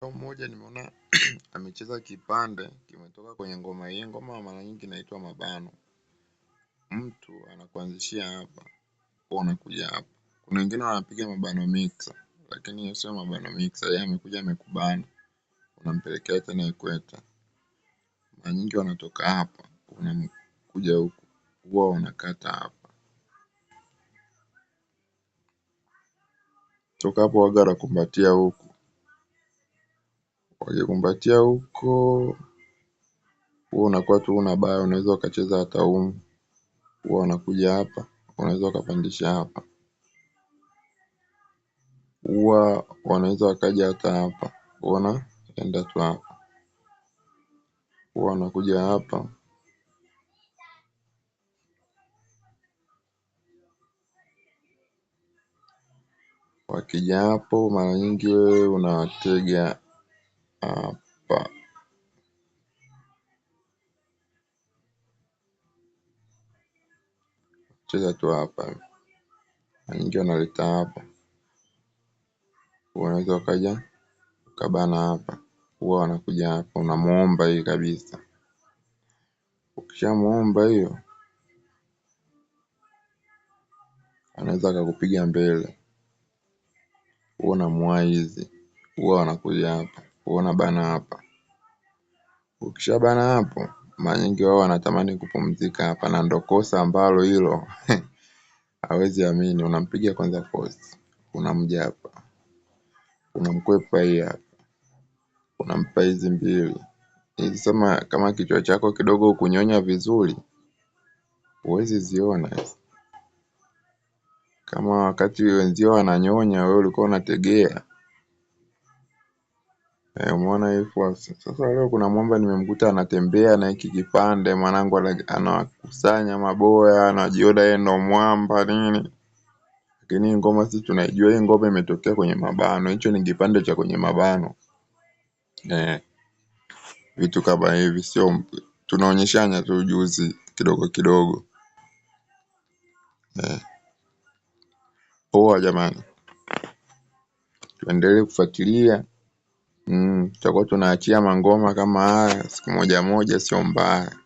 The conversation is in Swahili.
Mmoja nimeona amecheza kipande kimetoka kwenye ngoma. Hii ngoma mara nyingi inaitwa mabano. Mtu anakuanzishia hapa, wewe unakuja hapa. Kuna wengine wanapiga mabano mixer, lakini hiyo sio mabano mixer. Yeye amekuja amekubana, unampelekea tena ikweta. Mara nyingi wanatoka hapa, unakuja huku, huwa wanakata hapa. Toka hapo waga wanakumbatia huku. Wakikumbatia huko, wewe unakuwa tu huna baya, unaweza ukacheza hata humu. Huwa wanakuja hapa, unaweza ukapandisha hapa. Huwa wanaweza wakaja hata hapa, wanaenda tu hapa. Huwa wanakuja hapa. Wakija hapo mara nyingi wewe unawatega hapa. Cheza tu hapa. Mara nyingi wanaleta hapa. Unaweza ukaja ukabana hapa. Huwa wanakuja hapa, unamuomba hii kabisa. Ukishamuomba hiyo, anaweza akakupiga mbele. Huwa unamuwai hizi. Huwa wanakuja hapa. Huwa unabana hapa. Ukishabana hapo, mara nyingi wao wanatamani kupumzika hapa, na ndo kosa ambalo hilo hawezi amini. Unampiga kwanza force, unamja hapa, unamkwepa hii hapa, unampa hizi mbili. Hizi kama kichwa chako kidogo hukunyonya vizuri, huwezi ziona. Kama wakati wenzio wananyonya, wewe ulikuwa unategea. Umeona hii force. Sasa leo kuna mwamba nimemkuta anatembea na hiki kipande, mwanangu anakusanya maboya, anajiona yeye ndo mwamba nini. Lakini ngoma sisi tunaijua hii ngoma imetokea kwenye mabano. Hicho ni kipande cha kwenye mabano. Vitu kama hivi sio, tunaonyeshana tu ujuzi kidogo kidogo. Poa jamani. Tuendelee kufuatilia. Tutakuwa tunaachia mangoma kama haya siku moja moja, sio mbaya.